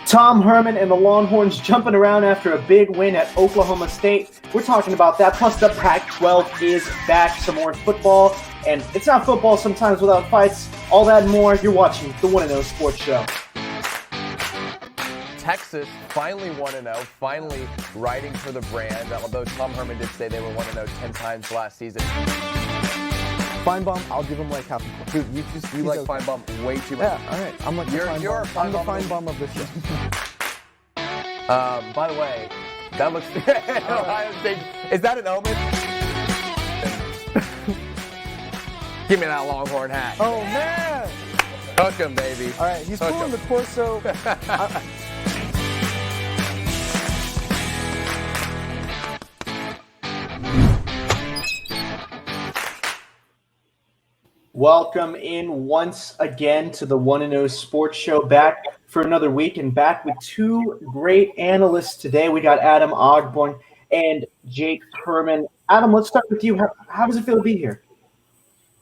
Tom Herman and the Longhorns jumping around after a big win at Oklahoma State. We're talking about that. Plus, the Pac-12 is back. Some more football. And it's not football sometimes without fights. All that and more. You're watching the 1-0 Sports Show. Texas finally 1-0, finally riding for the brand, although Tom Herman did say they were 1-0 10 times last season. Feinbaum, I'll give him like half a point. Dude, You like okay. Feinbaum way too much. Yeah, all right. I'm like you're the Feinbaum of this show. By the way, that looks Ohio State. Is that an omen? Give me that Longhorn hat. Oh man! Hook him, baby. All right, he's pulling the torso. Welcome in once again to the 1-0 Sports Show, back for another week and back with two great analysts today. We got Adam Ogborn and Jake Herman. Adam, let's start with you. How does it feel to be here?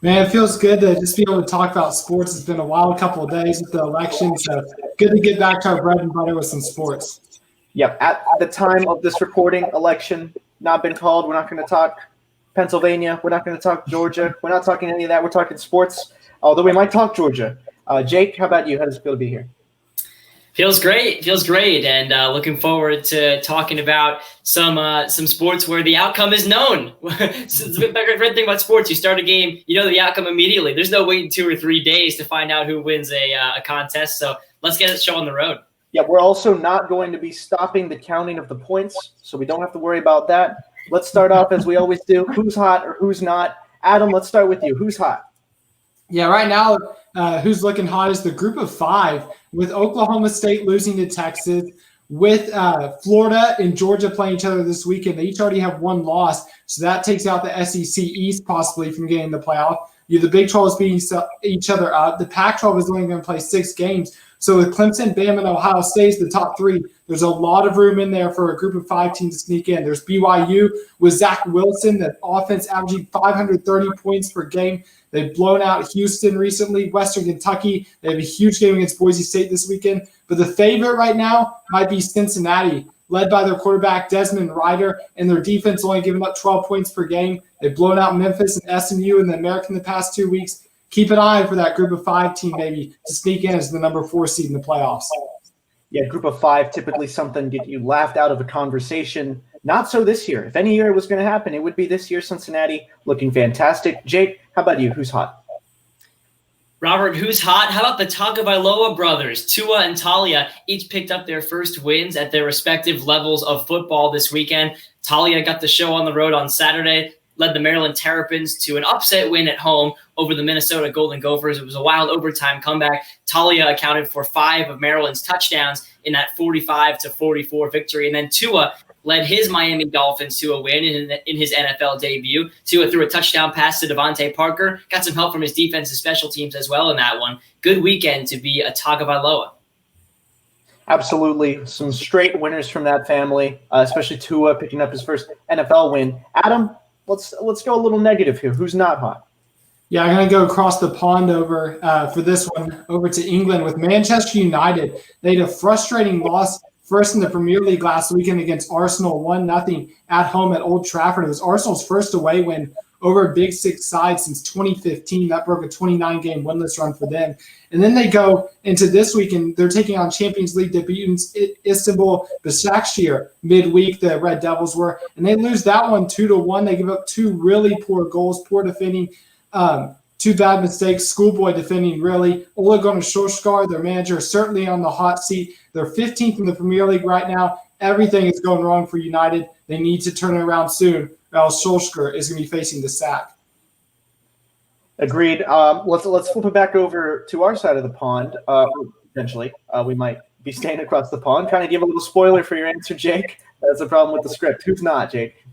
Man, it feels good to just be able to talk about sports. It's been a wild couple of days with the election, so good to get back to our bread and butter with some sports. Yep, at the time of this recording, election not been called. We're not going to talk Pennsylvania. We're not going to talk Georgia. We're not talking any of that. We're talking sports, although we might talk Georgia. Jake, how about you? How does it feel to be here? Feels great, and looking forward to talking about some sports where the outcome is known. So it's the great thing about sports. You start a game, you know the outcome immediately. There's no waiting 2 or 3 days to find out who wins a contest. So let's get this show on the road. Yeah, we're also not going to be stopping the counting of the points, so we don't have to worry about that. Let's start off as we always do. Who's hot or who's not? Adam, let's start with you. Who's hot? Yeah, right now, who's looking hot is the group of 5, with Oklahoma State losing to Texas, with Florida and Georgia playing each other this weekend. They each already have one loss, so that takes out the SEC East possibly from getting the playoff. The Big 12 is beating each other up. The Pac-12 is only going to play 6 games. So with Clemson, Bama, and Ohio State, the top 3, there's a lot of room in there for a group of 5 teams to sneak in. There's BYU with Zach Wilson, the offense averaging 530 points per game. They've blown out Houston recently. Western Kentucky, they have a huge game against Boise State this weekend. But the favorite right now might be Cincinnati, led by their quarterback Desmond Ridder, and their defense only giving up 12 points per game. They've blown out Memphis and SMU in the American the past 2 weeks. Keep an eye for that group of 5 team maybe to sneak in as the number 4 seed in the playoffs. Yeah, group of 5, typically something get you laughed out of a conversation. Not so this year. If any year it was going to happen, it would be this year. Cincinnati looking fantastic. Jake, how about you? Who's hot? Robert, who's hot? How about the Tagovailoa brothers? Tua and Talia each picked up their first wins at their respective levels of football this weekend. Talia got the show on the road on Saturday, led the Maryland Terrapins to an upset win at home over the Minnesota Golden Gophers. It was a wild overtime comeback. Talia accounted for 5 of Maryland's touchdowns in that 45-44 victory. And then Tua led his Miami Dolphins to a win in his NFL debut. Tua threw a touchdown pass to Devontae Parker, got some help from his defensive special teams as well in that one. Good weekend to be a Tagovailoa. Absolutely. Some straight winners from that family, especially Tua picking up his first NFL win. Adam, let's go a little negative here. Who's not hot? Yeah, I'm going to go across the pond over for this one, over to England with Manchester United. They had a frustrating loss first in the Premier League last weekend against Arsenal, 1-0 at home at Old Trafford. It was Arsenal's first away win over a Big Six side since 2015. That broke a 29-game winless run for them. And then they go into this weekend. They're taking on Champions League debutants Istanbul Başakşehir midweek, the Red Devils were. And they lose that one 2-1. They give up 2 really poor goals, poor defending, 2 bad mistakes, schoolboy defending really. Ole Gunnar Solskjaer, their manager, is certainly on the hot seat. They're 15th in the Premier League right now. Everything is going wrong for United. They need to turn it around soon, or else Solskjaer is going to be facing the sack. Agreed. Let's flip it back over to our side of the pond. Eventually, we might be staying across the pond. Kind of give a little spoiler for your answer, Jake. That's the problem with the script. Who's not, Jake?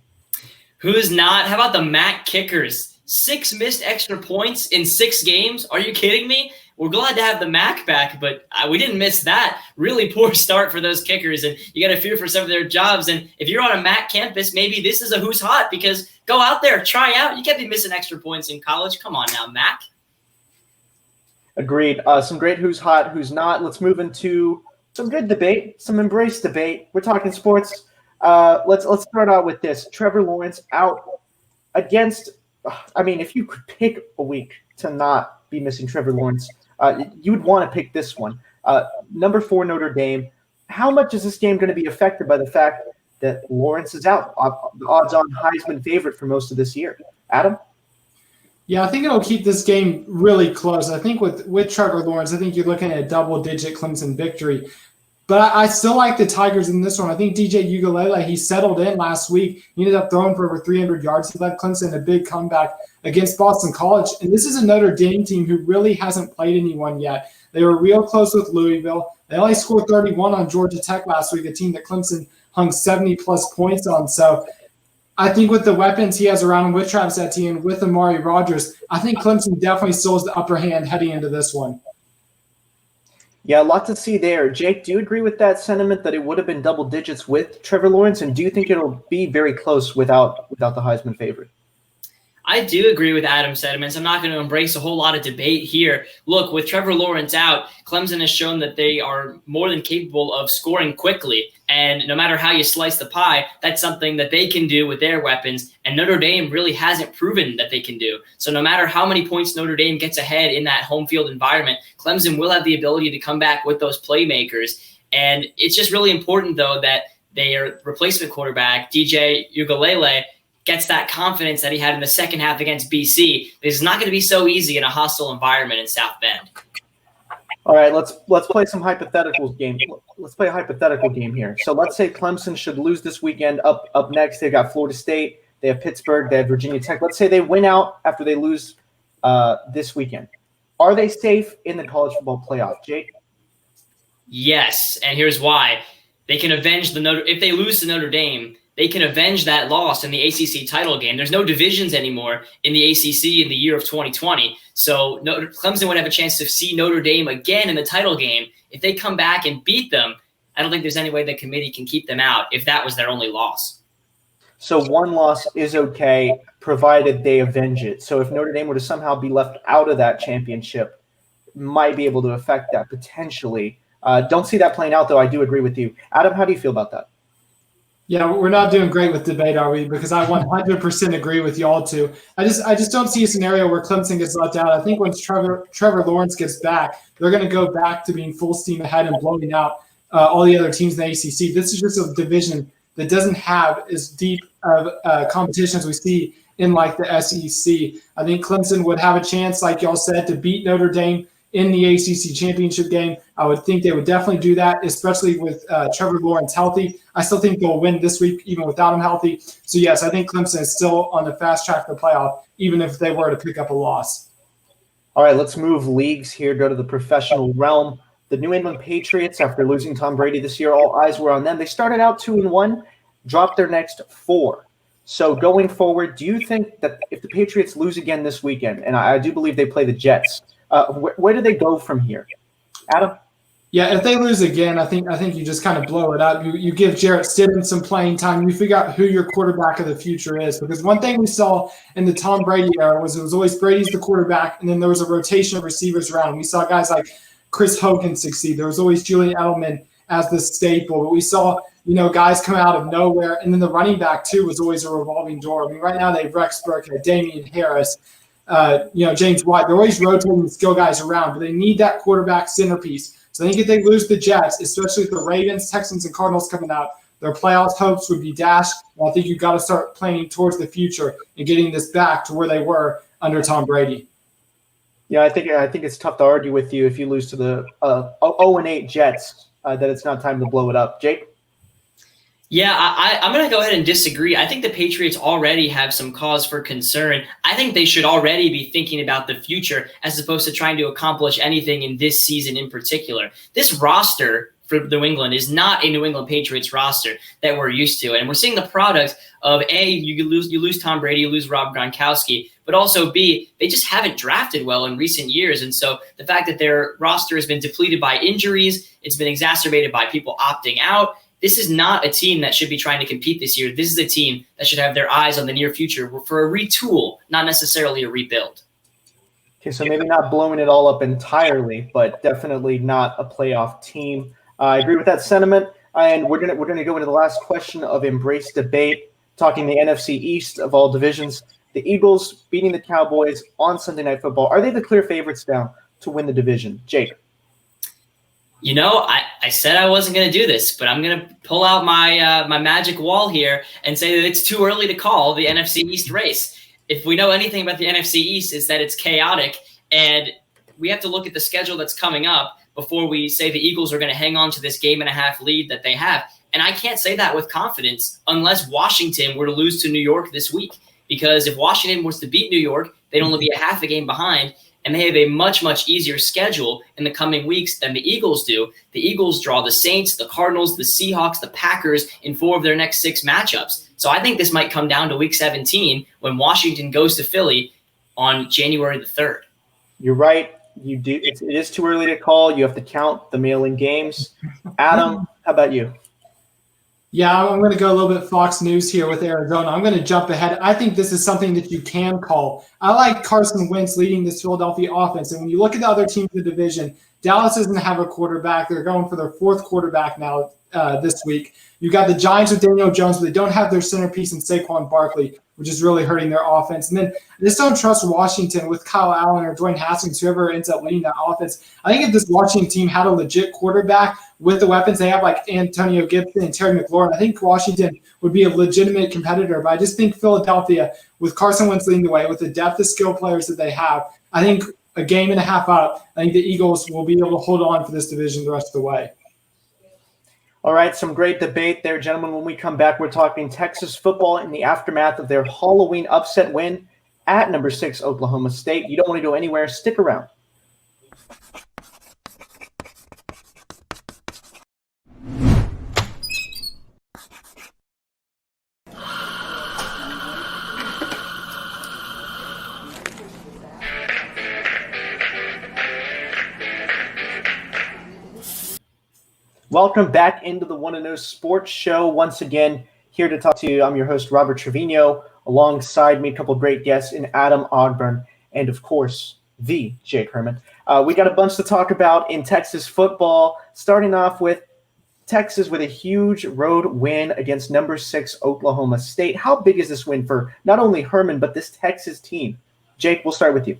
Who's not? How about the Mac Kickers? 6 missed extra points in 6 games. Are you kidding me? We're glad to have the Mac back, but we didn't miss that. Really poor start for those kickers, and you got to fear for some of their jobs. And if you're on a Mac campus, maybe this is a who's hot, because go out there, try out. You can't be missing extra points in college. Come on now, Mac. Agreed. Some great who's hot, who's not. Let's move into Some good debate, some embrace debate. We're talking sports. Let's start out with this. Trevor Lawrence out against. I mean, if you could pick a week to not be missing Trevor Lawrence, you would want to pick this one. Number 4 Notre Dame. How much is this game going to be affected by the fact that Lawrence is out? The odds-on Heisman favorite for most of this year. Adam? Yeah, I think it'll keep this game really close. I think with Trevor Lawrence, I think you're looking at a double-digit Clemson victory. But I still like the Tigers in this one. I think DJ Uiagalelei, he settled in last week. He ended up throwing for over 300 yards. He led Clemson a big comeback against Boston College. And this is a Notre Dame team who really hasn't played anyone yet. They were real close with Louisville. They only scored 31 on Georgia Tech last week, a team that Clemson hung 70-plus points on. So I think with the weapons he has around him, with Travis Etienne, with Amari Rodgers, I think Clemson definitely still has the upper hand heading into this one. Yeah, a lot to see there. Jake, do you agree with that sentiment that it would have been double digits with Trevor Lawrence? And do you think it'll be very close without the Heisman favorite? I do agree with Adam's sentiments. I'm not going to embrace a whole lot of debate here. Look, with Trevor Lawrence out, Clemson has shown that they are more than capable of scoring quickly. And no matter how you slice the pie, that's something that they can do with their weapons. And Notre Dame really hasn't proven that they can do. So no matter how many points Notre Dame gets ahead in that home field environment, Clemson will have the ability to come back with those playmakers. And it's just really important, though, that their replacement quarterback, DJ Uiagalelei, gets that confidence that he had in the second half against BC. It's not going to be so easy in a hostile environment in South Bend. All right, let's play some hypotheticals game. Let's play a hypothetical game here. So let's say Clemson should lose this weekend. Up next, they've got Florida State, they have Pittsburgh, they have Virginia Tech. Let's say they win out after they lose this weekend. Are they safe in the college football playoff, Jake? Yes, and here's why. They can avenge if they lose to Notre Dame, they can avenge that loss in the ACC title game. There's no divisions anymore in the ACC in the year of 2020. So Clemson would have a chance to see Notre Dame again in the title game. If they come back and beat them, I don't think there's any way the committee can keep them out if that was their only loss. So one loss is okay, provided they avenge it. So if Notre Dame were to somehow be left out of that championship, might be able to affect that potentially. Don't see that playing out, though. I do agree with you. Adam, how do you feel about that? Yeah, we're not doing great with debate, are we? Because I 100% agree with y'all too. I just don't see a scenario where Clemson gets left out. I think once Trevor Lawrence gets back, they're going to go back to being full steam ahead and blowing out all the other teams in the ACC. This is just a division that doesn't have as deep of competition as we see in like the SEC. I think Clemson would have a chance, like y'all said, to beat Notre Dame in the ACC championship game. I would think they would definitely do that, especially with Trevor Lawrence healthy. I still think they'll win this week, even without him healthy. So, yes, I think Clemson is still on the fast track to the playoff, even if they were to pick up a loss. All right, let's move leagues here, go to the professional realm. The New England Patriots, after losing Tom Brady this year, all eyes were on them. They started out 2-1, dropped their next 4. So going forward, do you think that if the Patriots lose again this weekend, and I do believe they play the Jets, where do they go from here? Adam? Yeah, if they lose again, I think you just kind of blow it up. You give Jarrett Stidham some playing time. You figure out who your quarterback of the future is. Because one thing we saw in the Tom Brady era was it was always Brady's the quarterback, and then there was a rotation of receivers around him. We saw guys like Chris Hogan succeed. There was always Julian Edelman as the staple. But we saw, guys come out of nowhere. And then the running back, too, was always a revolving door. I mean, right now they have Rex Burkhead, Damian Harris, James White. They're always rotating the skill guys around, but they need that quarterback centerpiece. So I think if they lose the Jets, especially with the Ravens, Texans, and Cardinals coming out, their playoff hopes would be dashed. And I think you've got to start planning towards the future and getting this back to where they were under Tom Brady. Yeah, I think it's tough to argue with you if you lose to the 0-8 Jets that it's not time to blow it up. Jake? Yeah, I'm going to go ahead and disagree. I think the Patriots already have some cause for concern. I think they should already be thinking about the future as opposed to trying to accomplish anything in this season in particular. This roster for New England is not a New England Patriots roster that we're used to. And we're seeing the product of A, you lose Tom Brady, you lose Rob Gronkowski, but also B, they just haven't drafted well in recent years. And so the fact that their roster has been depleted by injuries, it's been exacerbated by people opting out. This is not a team that should be trying to compete this year. This is a team that should have their eyes on the near future for a retool, not necessarily a rebuild. Okay, so maybe not blowing it all up entirely, but definitely not a playoff team. I agree with that sentiment. And we're gonna go into the last question of Embrace Debate, talking the NFC East of all divisions. The Eagles beating the Cowboys on Sunday Night Football. Are they the clear favorites now to win the division? Jake. You know, I said I wasn't going to do this, but I'm going to pull out my my magic wall here and say that it's too early to call the NFC East race. If we know anything about the NFC East, it's that it's chaotic, and we have to look at the schedule that's coming up before we say the Eagles are going to hang on to this 1.5 game lead that they have. And I can't say that with confidence unless Washington were to lose to New York this week, because if Washington was to beat New York, they'd only be a half a game behind. And they have a much, much easier schedule in the coming weeks than the Eagles do. The Eagles draw the Saints, the Cardinals, the Seahawks, the Packers in 4 of their next 6 matchups. So I think this might come down to Week 17 when Washington goes to Philly on January the 3rd. You're right. It is too early to call. You have to count the mail-in games. Adam, how about you? Yeah, I'm going to go a little bit Fox News here with Arizona. I'm going to jump ahead. I think this is something that you can call. I like Carson Wentz leading this Philadelphia offense. And when you look at the other teams in the division, Dallas doesn't have a quarterback. They're going for their 4th quarterback now this week. You got the Giants with Daniel Jones, but they don't have their centerpiece in Saquon Barkley, which is really hurting their offense. And then I just don't trust Washington with Kyle Allen or Dwayne Haskins, whoever ends up leading that offense. I think if this Washington team had a legit quarterback with the weapons they have, like Antonio Gibson and Terry McLaurin, I think Washington would be a legitimate competitor. But I just think Philadelphia, with Carson Wentz leading the way, with the depth of skill players that they have, I think a 1.5 games out, I think the Eagles will be able to hold on for this division the rest of the way. All right, some great debate there, gentlemen. When we come back, we're talking Texas football in the aftermath of their Halloween upset win at number 6 Oklahoma State. You don't want to go anywhere. Stick around. Welcome back into the One and O Sports Show. Once again, here to talk to you. I'm your host, Robert Trevino. Alongside me, a couple of great guests in Adam Ogburn and, of course, the Jake Herman. We got a bunch to talk about in Texas football, starting off with Texas with a huge road win against number 6 Oklahoma State. How big is this win for not only Herman, but this Texas team? Jake, we'll start with you.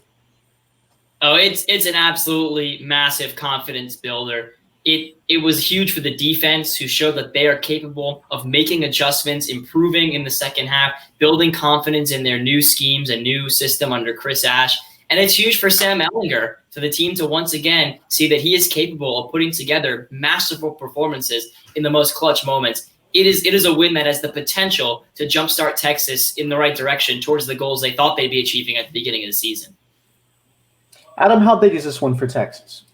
Oh, it's an absolutely massive confidence builder. It was huge for the defense, who showed that they are capable of making adjustments, improving in the second half, building confidence in their new schemes and new system under Chris Ash. And it's huge for Sam Ehlinger, for the team to once again see that he is capable of putting together masterful performances in the most clutch moments. It is a win that has the potential to jumpstart Texas in the right direction towards the goals they thought they'd be achieving at the beginning of the season. Adam, how big is this one for Texas?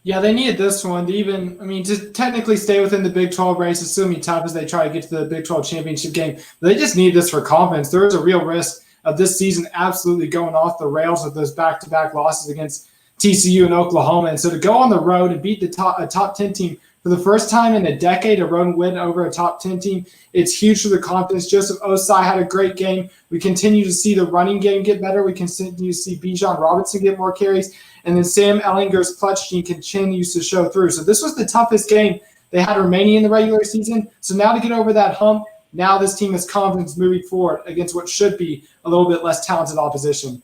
Yeah, they needed this one to technically stay within the Big 12 race. It's still going to be tough as they try to get to the Big 12 championship game. But they just need this for confidence. There is a real risk of this season absolutely going off the rails with those back-to-back losses against TCU and Oklahoma. And so to go on the road and beat a top 10 team for the first time in a decade, a road win over a top 10 team, it's huge for the confidence. Joseph Osai had a great game. We continue to see the running game get better. We continue to see Bijan Robinson get more carries. And then Sam Ehlinger's clutch gene continues to show through. So this was the toughest game they had remaining in the regular season. So now to get over that hump, now this team has confidence moving forward against what should be a little bit less talented opposition.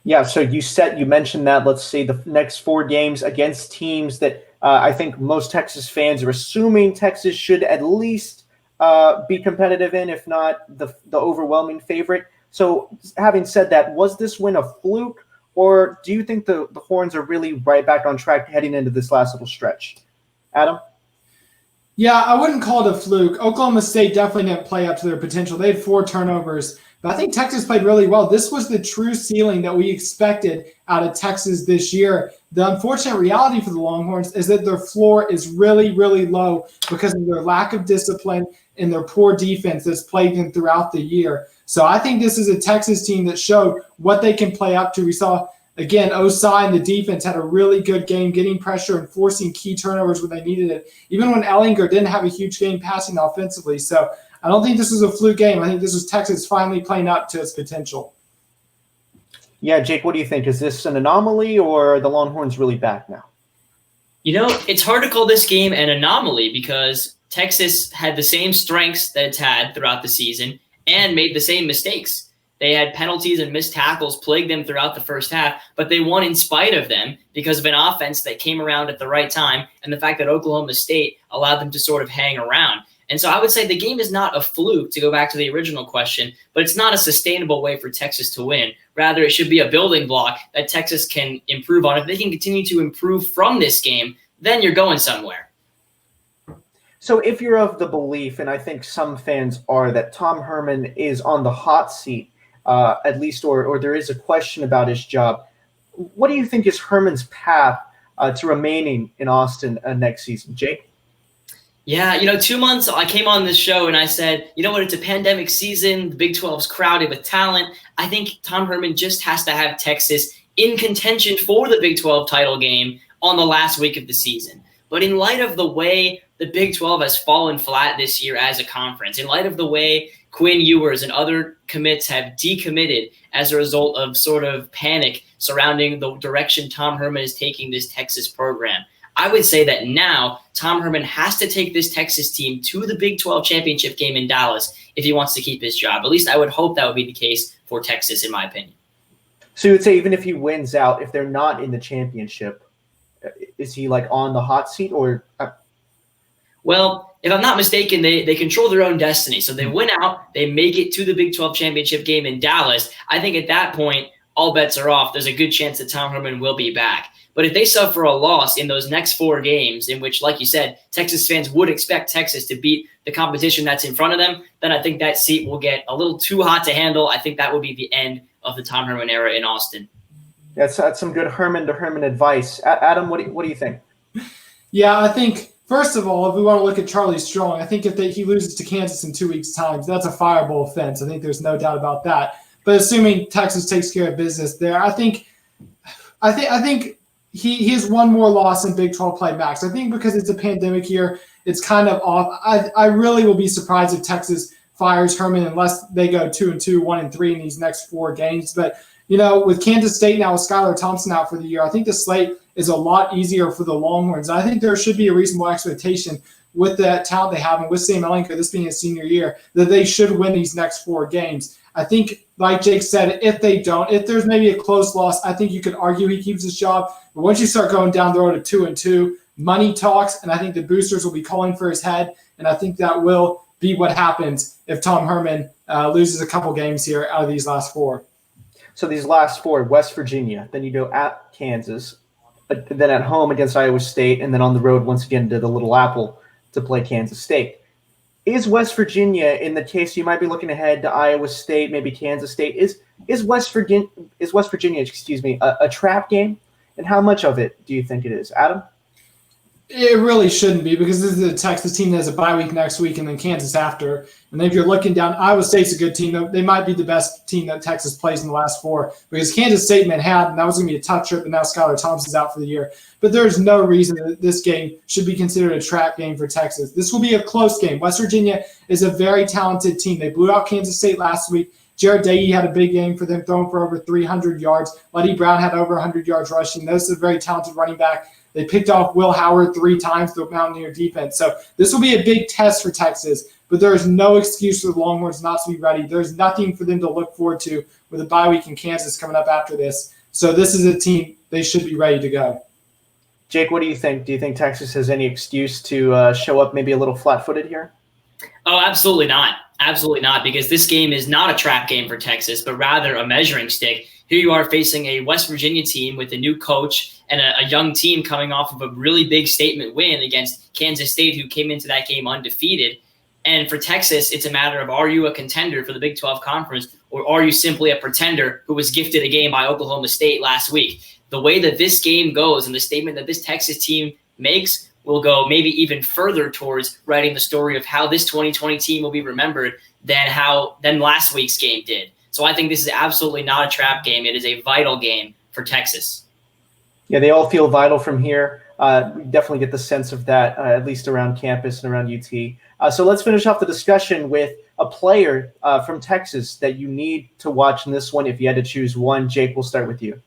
Yeah, so you mentioned that. Let's see, the next 4 games against teams that I think most Texas fans are assuming Texas should at least be competitive in, if not the overwhelming favorite. So having said that, was this win a fluke? Or do you think the Horns are really right back on track heading into this last little stretch? Adam? Yeah, I wouldn't call it a fluke. Oklahoma State definitely didn't play up to their potential. They had 4 turnovers, but I think Texas played really well. This was the true ceiling that we expected out of Texas this year. The unfortunate reality for the Longhorns is that their floor is really, really low because of their lack of discipline and their poor defense that's plagued them throughout the year. So I think this is a Texas team that showed what they can play up to. We saw, again, Osai and the defense had a really good game, getting pressure and forcing key turnovers when they needed it, even when Ehlinger didn't have a huge game passing offensively. So I don't think this was a fluke game. I think this was Texas finally playing up to its potential. Yeah, Jake, what do you think? Is this an anomaly, or are the Longhorns really back now? It's hard to call this game an anomaly because Texas had the same strengths that it's had throughout the season and made the same mistakes. They had penalties and missed tackles plague them throughout the first half, but they won in spite of them because of an offense that came around at the right time and the fact that Oklahoma State allowed them to sort of hang around. And so I would say the game is not a fluke, to go back to the original question, but it's not a sustainable way for Texas to win. Rather, it should be a building block that Texas can improve on. If they can continue to improve from this game, then you're going somewhere. So if you're of the belief, and I think some fans are, that Tom Herman is on the hot seat, at least, or there is a question about his job, what do you think is Herman's path to remaining in Austin next season? Jake? Yeah, 2 months, I came on this show and I said, it's a pandemic season. The Big 12's crowded with talent. I think Tom Herman just has to have Texas in contention for the Big 12 title game on the last week of the season. But in light of the way the Big 12 has fallen flat this year as a conference, in light of the way Quinn Ewers and other commits have decommitted as a result of sort of panic surrounding the direction Tom Herman is taking this Texas program, I would say that now Tom Herman has to take this Texas team to the Big 12 championship game in Dallas if he wants to keep his job. At least I would hope that would be the case for Texas, in my opinion. So you would say even if he wins out, if they're not in the championship, is he like on the hot seat or? Well, if I'm not mistaken, they control their own destiny. So they win out, they make it to the Big 12 championship game in Dallas. I think at that point, all bets are off. There's a good chance that Tom Herman will be back. But if they suffer a loss in those next 4 games, in which, like you said, Texas fans would expect Texas to beat the competition that's in front of them, then I think that seat will get a little too hot to handle. I think that would be the end of the Tom Herman era in Austin. That's some good Herman to Herman advice. Adam, what do you think? Yeah, I think, first of all, if we want to look at Charlie Strong, I think if he loses to Kansas in 2 weeks' time, that's a fireable offense. I think there's no doubt about that. But assuming Texas takes care of business there, I think he has one more loss in Big 12 play max. I think because it's a pandemic year, it's kind of off. I really will be surprised if Texas fires Herman unless they go 2-2, 1-3 in these next 4 games. But with Kansas State now with Skylar Thompson out for the year, I think the slate is a lot easier for the Longhorns. I think there should be a reasonable expectation with that talent they have and with Sam Elenko, this being his senior year, that they should win these next 4 games. I think, like Jake said, if there's maybe a close loss, I think you could argue he keeps his job. But once you start going down the road to 2-2, money talks, and I think the boosters will be calling for his head. And I think that will be what happens if Tom Herman loses a couple games here out of these last 4. So these last 4, West Virginia, then you go at Kansas, then at home against Iowa State, and then on the road once again to the Little Apple to play Kansas State. Is West Virginia, in the case you might be looking ahead to Iowa State, maybe Kansas State, is West Virginia, a trap game? And how much of it do you think it is? Adam? It really shouldn't be, because this is a Texas team that has a bye week next week and then Kansas after. And then if you're looking down, Iowa State's a good team. They might be the best team that Texas plays in the last 4, because Kansas State, Manhattan, that was going to be a tough trip, and now Skylar Thompson's out for the year. But there's no reason that this game should be considered a trap game for Texas. This will be a close game. West Virginia is a very talented team. They blew out Kansas State last week. Jared Dayey had a big game for them, throwing for over 300 yards. Letty Brown had over 100 yards rushing. This is a very talented running back. They picked off Will Howard 3 times, the Mountaineer defense. So this will be a big test for Texas, but there is no excuse for the Longhorns not to be ready. There's nothing for them to look forward to with a bye week in Kansas coming up after this. So this is a team they should be ready to go. Jake, what do you think? Do you think Texas has any excuse to show up maybe a little flat-footed here? Oh, absolutely not. Absolutely not, because this game is not a trap game for Texas, but rather a measuring stick. Here you are facing a West Virginia team with a new coach and a young team coming off of a really big statement win against Kansas State, who came into that game undefeated. And for Texas, it's a matter of, are you a contender for the Big 12 Conference, or are you simply a pretender who was gifted a game by Oklahoma State last week? The way that this game goes and the statement that this Texas team makes will go maybe even further towards writing the story of how this 2020 team will be remembered than last week's game did. So I think this is absolutely not a trap game. It is a vital game for Texas. Yeah, they all feel vital from here. We definitely get the sense of that, at least around campus and around UT. So let's finish off the discussion with a player from Texas that you need to watch in this one if you had to choose one. Jake, we'll start with you.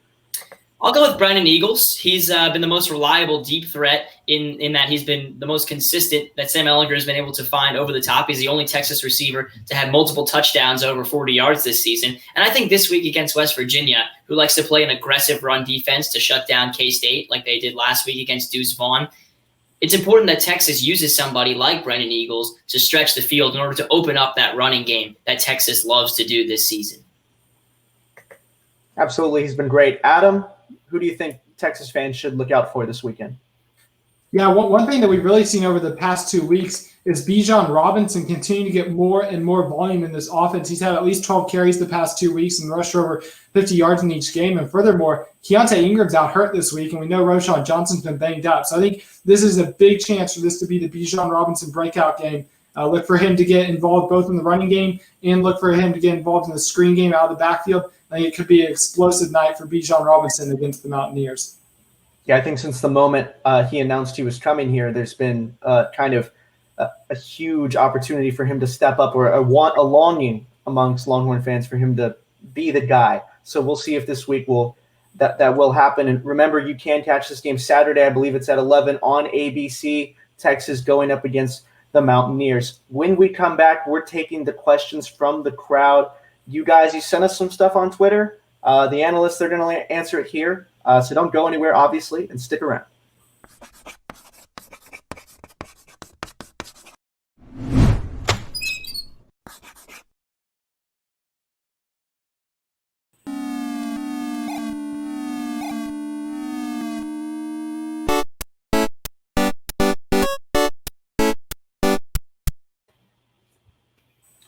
I'll go with Brennan Eagles. He's been the most reliable deep threat in that he's been the most consistent that Sam Ehlinger has been able to find over the top. He's the only Texas receiver to have multiple touchdowns over 40 yards this season. And I think this week against West Virginia, who likes to play an aggressive run defense to shut down K-State like they did last week against Deuce Vaughn, it's important that Texas uses somebody like Brennan Eagles to stretch the field in order to open up that running game that Texas loves to do this season. Absolutely. He's been great. Adam, who do you think Texas fans should look out for this weekend? Yeah, one thing that we've really seen over the past 2 weeks is Bijan Robinson continue to get more and more volume in this offense. He's had at least 12 carries the past 2 weeks and rushed over 50 yards in each game. And furthermore, Keontae Ingram's out hurt this week, and we know Roshan Johnson's been banged up. So I think this is a big chance for this to be the Bijan Robinson breakout game. Look for him to get involved both in the running game and look for him to get involved in the screen game out of the backfield. I think it could be an explosive night for Bijan Robinson against the Mountaineers. Yeah, I think since the moment he announced he was coming here, there's been kind of a huge opportunity for him to step up, or a longing amongst Longhorn fans for him to be the guy. So we'll see if this week that will happen. And remember, you can catch this game Saturday. I believe it's at 11 on ABC. Texas going up against the Mountaineers. When we come back, we're taking the questions from the crowd. You sent us some stuff on Twitter. The analysts, they're going to answer it here. So don't go anywhere, obviously, and stick around.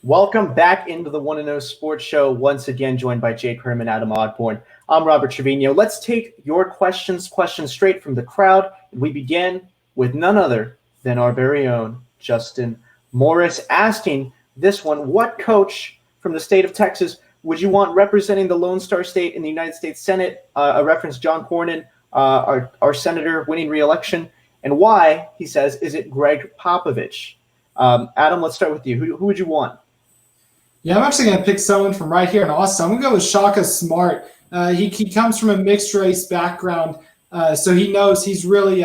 Welcome back into the 1-0 Sports Show. Once again, joined by Jake Herman, Adam Ogborn. I'm Robert Trevino. Let's take your questions straight from the crowd. We begin with none other than our very own Justin Morris, asking this one: what coach from the state of Texas would you want representing the Lone Star State in the United States Senate? A reference John Cornyn, our senator winning re-election. And why, he says, is it Gregg Popovich? Adam, let's start with you. Who would you want? Yeah, I'm actually going to pick someone from right here in Austin. I'm going to go with Shaka Smart. He comes from a mixed race background, so he knows he's really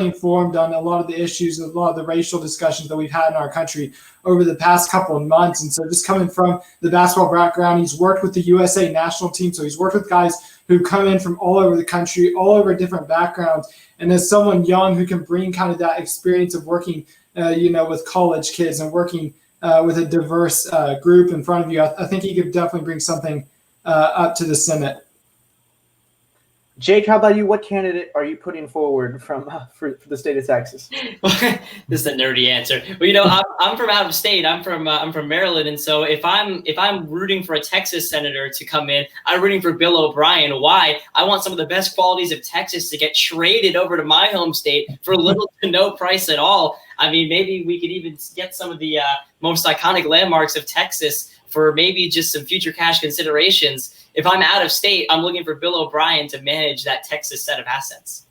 informed on a lot of the issues, a lot of the racial discussions that we've had in our country over the past couple of months. And so just coming from the basketball background, he's worked with the USA national team, so he's worked with guys who come in from all over the country, all over different backgrounds. And as someone young who can bring kind of that experience of working, with college kids and working with a diverse group in front of you, I think he could definitely bring something up to the Senate. Jake, how about you? What candidate are you putting forward for the state of Texas? This is a nerdy answer. Well, I'm from out of state. I'm from Maryland, and so if I'm rooting for a Texas senator to come in, I'm rooting for Bill O'Brien. Why? I want some of the best qualities of Texas to get traded over to my home state for little to no price at all. I mean, maybe we could even get some of the most iconic landmarks of Texas for maybe just some future cash considerations. If I'm out of state, I'm looking for Bill O'Brien to manage that Texas set of assets.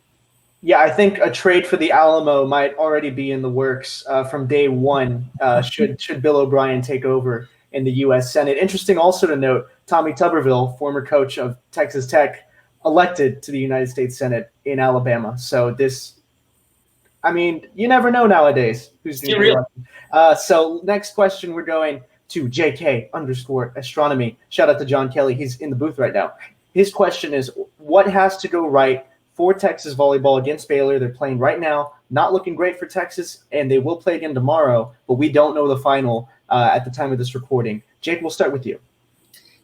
Yeah, I think a trade for the Alamo might already be in the works from day one, should Bill O'Brien take over in the U.S. Senate. Interesting also to note, Tommy Tuberville, former coach of Texas Tech, elected to the United States Senate in Alabama. So you never know nowadays who's going to be elected. So next question, we're going to JK_astronomy. Shout out to John Kelly. He's in the booth right now. His question is, what has to go right for Texas volleyball against Baylor? They're playing right now. Not looking great for Texas, and they will play again tomorrow, but we don't know the final at the time of this recording. Jake, we'll start with you.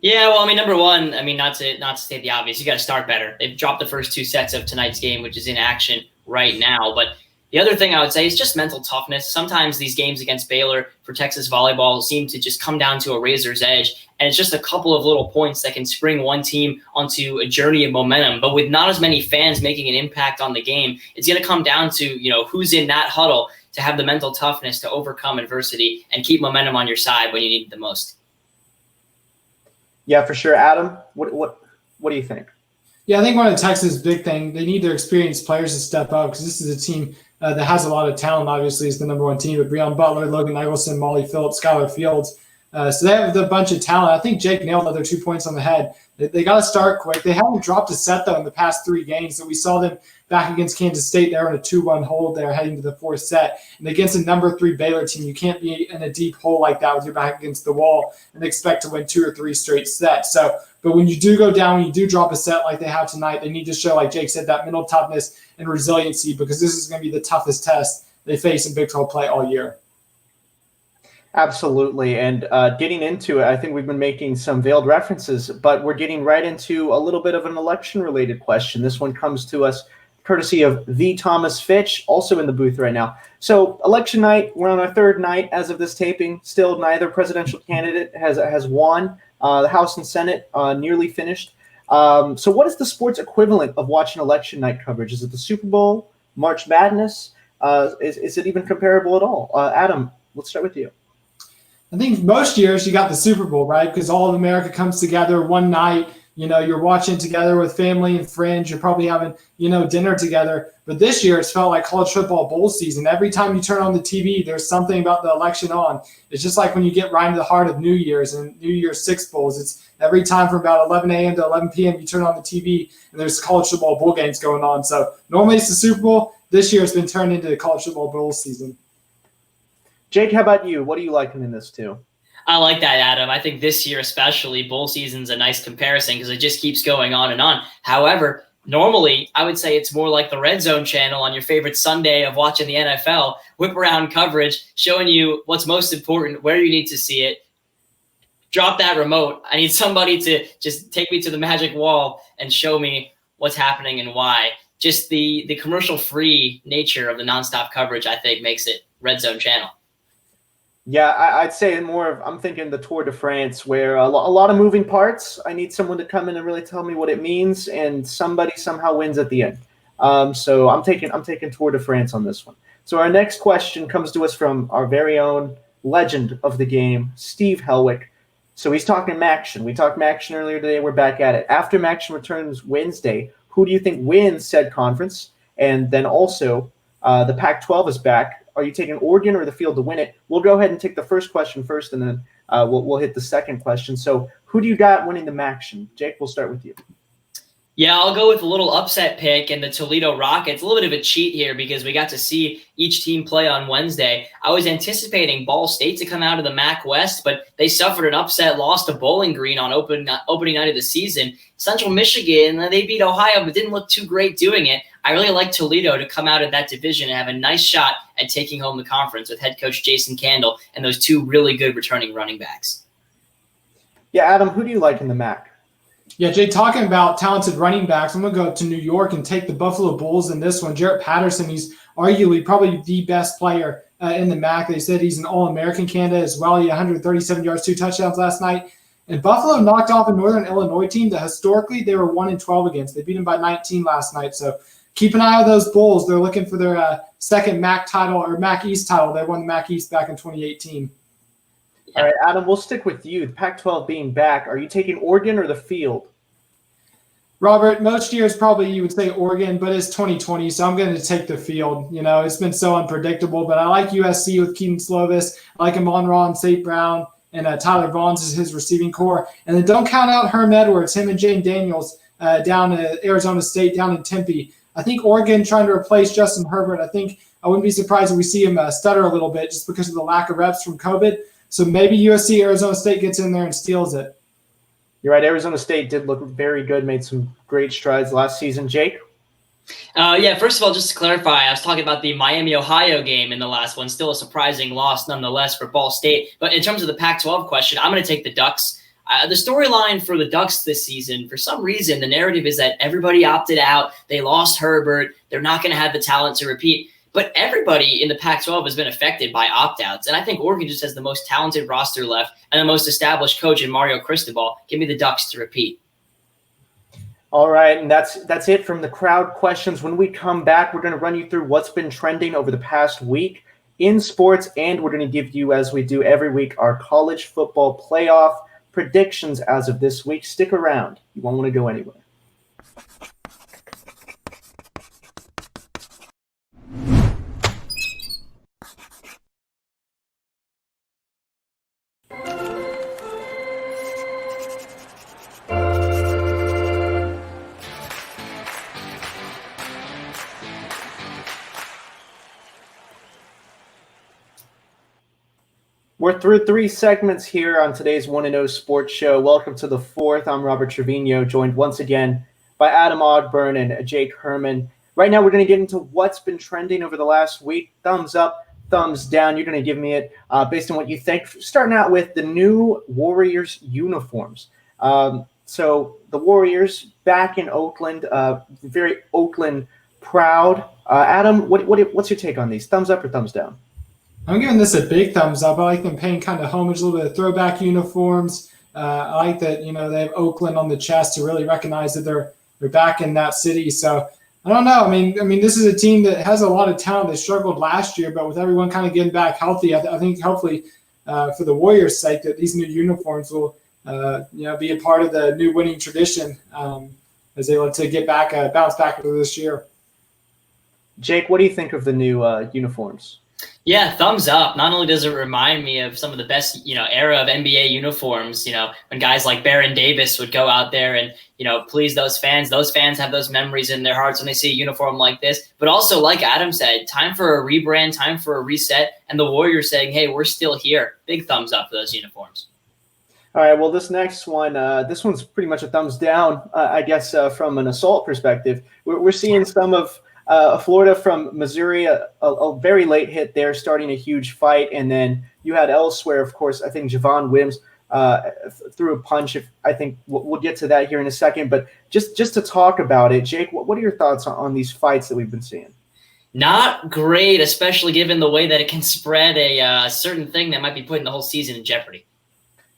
Yeah, well, number one, not to state the obvious, you got to start better. They've dropped the first two sets of tonight's game, which is in action right now, but the other thing I would say is just mental toughness. Sometimes these games against Baylor for Texas volleyball seem to just come down to a razor's edge, and it's just a couple of little points that can spring one team onto a journey of momentum. But with not as many fans making an impact on the game, it's going to come down to who's in that huddle to have the mental toughness to overcome adversity and keep momentum on your side when you need it the most. Yeah, for sure. Adam, what do you think? Yeah, I think one of Texas' big thing, they need their experienced players to step up, because this is a team that has a lot of talent. Obviously, is the number one team, but Breon Butler, Logan Eagleson, Molly Phillips, Skylar Fields. So they have a bunch of talent. I think Jake nailed other 2 points on the head. They got to start quick. They haven't dropped a set, though, in the past 3 games. So we saw them back against Kansas State. They're in a 2-1 hold there heading to the 4th set. And against a number 3 Baylor team, you can't be in a deep hole like that with your back against the wall and expect to win 2 or 3 straight sets. But when you do go down, when you do drop a set like they have tonight, they need to show, like Jake said, that mental toughness and resiliency, because this is going to be the toughest test they face in Big 12 play all year. Absolutely. And getting into it, I think we've been making some veiled references, but we're getting right into a little bit of an election-related question. This one comes to us courtesy of the Thomas Fitch, also in the booth right now. So election night, we're on our 3rd night as of this taping. Still, neither presidential candidate has won. The House and Senate nearly finished. So what is the sports equivalent of watching election night coverage? Is it the Super Bowl, March Madness? Is it even comparable at all? Adam, let's start with you. I think most years you got the Super Bowl, right? Because all of America comes together one night. You're watching together with family and friends. You're probably having, dinner together. But this year it's felt like college football bowl season. Every time you turn on the TV, there's something about the election on. It's just like when you get right into the heart of New Year's and New Year's Six Bowls. It's every time from about 11 a.m. to 11 p.m. you turn on the TV and there's college football bowl games going on. So normally it's the Super Bowl. This year it's been turned into the college football bowl season. Jake, how about you? What are you liking in this too? I like that, Adam. I think this year especially, bowl season's a nice comparison because it just keeps going on and on. However, normally I would say it's more like the Red Zone channel on your favorite Sunday of watching the NFL, whip around coverage, showing you what's most important, where you need to see it. Drop that remote. I need somebody to just take me to the magic wall and show me what's happening and why. Just the commercial-free nature of the nonstop coverage, I think, makes it Red Zone channel. Yeah, I'd say more of, I'm thinking the Tour de France, where a lot of moving parts. I need someone to come in and really tell me what it means, and somebody somehow wins at the end. So I'm taking Tour de France on this one. So our next question comes to us from our very own legend of the game, Steve Helwick. So he's talking Maction. We talked Maction earlier today. We're back at it. After Maction returns Wednesday, who do you think wins said conference? And then also the Pac-12 is back. Are you taking Oregon or the field to win it? We'll go ahead and take the first question first, and then we'll hit the second question. So who do you got winning the Maction? Jake, we'll start with you. Yeah, I'll go with a little upset pick and the Toledo Rockets. A little bit of a cheat here because we got to see each team play on Wednesday. I was anticipating Ball State to come out of the MAC West, but they suffered an upset loss to Bowling Green on opening night of the season. Central Michigan, they beat Ohio, but didn't look too great doing it. I really like Toledo to come out of that division and have a nice shot at taking home the conference with head coach Jason Candle and those 2 really good returning running backs. Yeah, Adam, who do you like in the MAC? Yeah, Jay, talking about talented running backs, I'm going to go to New York and take the Buffalo Bulls in this one. Jarrett Patterson, he's arguably probably the best player in the MAC. They said he's an All-American candidate as well. He had 137 yards, 2 touchdowns last night. And Buffalo knocked off a Northern Illinois team that historically they were 1-12 against. They beat them by 19 last night. So keep an eye on those Bulls. They're looking for their second MAC title or MAC East title. They won the MAC East back in 2018. All right, Adam, we'll stick with you. The Pac-12 being back, are you taking Oregon or the field? Robert, most years probably you would say Oregon, but it's 2020, so I'm going to take the field. It's been so unpredictable, but I like USC with Keaton Slovis. I like Amon-Ra and St. Brown, and Tyler Vaughn's is his receiving core. And then don't count out Herm Edwards, him and Jane Daniels down at Arizona State, down in Tempe. I think Oregon trying to replace Justin Herbert. I wouldn't be surprised if we see him stutter a little bit just because of the lack of reps from COVID. So maybe USC, Arizona State gets in there and steals it. You're right. Arizona State did look very good, made some great strides last season. Jake? First of all, just to clarify, I was talking about the Miami-Ohio game in the last one. Still a surprising loss nonetheless for Ball State. But in terms of the Pac-12 question, I'm going to take the Ducks. The storyline for the Ducks this season, for some reason, the narrative is that everybody opted out. They lost Herbert. They're not going to have the talent to repeat. But everybody in the Pac-12 has been affected by opt-outs. And I think Oregon just has the most talented roster left and the most established coach in Mario Cristobal. Give me the Ducks to repeat. All right, and that's it from the crowd questions. When we come back, we're going to run you through what's been trending over the past week in sports, and we're going to give you, as we do every week, our college football playoff predictions as of this week. Stick around. You won't want to go anywhere. We're through 3 segments here on today's 1-0 Sports Show. Welcome to the 4th. I'm Robert Trevino, joined once again by Adam Ogburn and Jake Herman. Right now, we're going to get into what's been trending over the last week. Thumbs up, thumbs down. You're going to give me it based on what you think. Starting out with the new Warriors uniforms. So the Warriors back in Oakland, very Oakland proud. Adam, what's your take on these? Thumbs up or thumbs down? I'm giving this a big thumbs up. I like them paying kind of homage, a little bit of throwback uniforms. I like that, they have Oakland on the chest to really recognize that they're back in that city. So I don't know. I mean, this is a team that has a lot of talent. They struggled last year, but with everyone kind of getting back healthy, I think hopefully for the Warriors' sake that these new uniforms will, be a part of the new winning tradition as they look to get back, bounce back into this year. Jake, what do you think of the new uniforms? Yeah, thumbs up. Not only does it remind me of some of the best, era of NBA uniforms, when guys like Baron Davis would go out there and, please those fans. Those fans have those memories in their hearts when they see a uniform like this. But also, like Adam said, time for a rebrand, time for a reset, and the Warriors saying, hey, we're still here. Big thumbs up for those uniforms. All right, well, this next one, this one's pretty much a thumbs down, I guess, from an assault perspective. We're seeing some of Florida from Missouri, a very late hit there, starting a huge fight. And then you had elsewhere, of course, I think Javon Wims threw a punch. I think we'll get to that here in a second. But just to talk about it, Jake, what are your thoughts on these fights that we've been seeing? Not great, especially given the way that it can spread a certain thing that might be putting the whole season in jeopardy.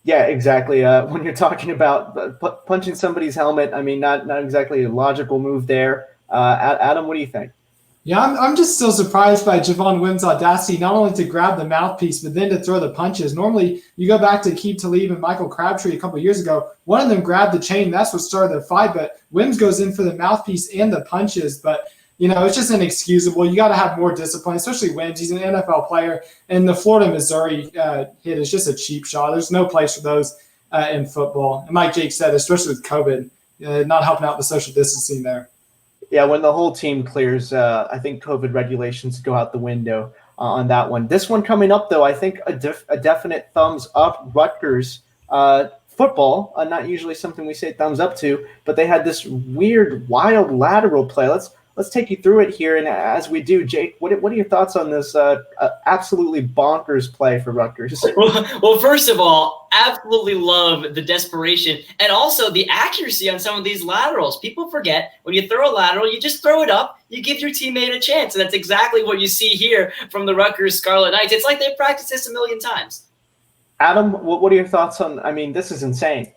Yeah, exactly. When you're talking about punching somebody's helmet, I mean, not exactly a logical move there. Adam, what do you think? Yeah, I'm just still surprised by Javon Wims' audacity, not only to grab the mouthpiece, but then to throw the punches. Normally, you go back to Keith Talib and Michael Crabtree a couple of years ago. One of them grabbed the chain. That's what started the fight. But Wims goes in for the mouthpiece and the punches. But, it's just inexcusable. You got to have more discipline, especially Wims. He's an NFL player. And the Florida-Missouri hit is just a cheap shot. There's no place for those in football. And like Jake said, especially with COVID, not helping out the social distancing there. Yeah, when the whole team clears, I think COVID regulations go out the window on that one. This one coming up, though, I think a definite thumbs up. Rutgers football, not usually something we say thumbs up to, but they had this weird, wild lateral play. Let's take you through it here, and as we do, Jake, what are your thoughts on this absolutely bonkers play for Rutgers? Well, first of all, absolutely love the desperation and also the accuracy on some of these laterals. People forget when you throw a lateral, you just throw it up, you give your teammate a chance, and that's exactly what you see here from the Rutgers Scarlet Knights. It's like they've practiced this a million times. Adam, what are your thoughts on? I mean, this is insane.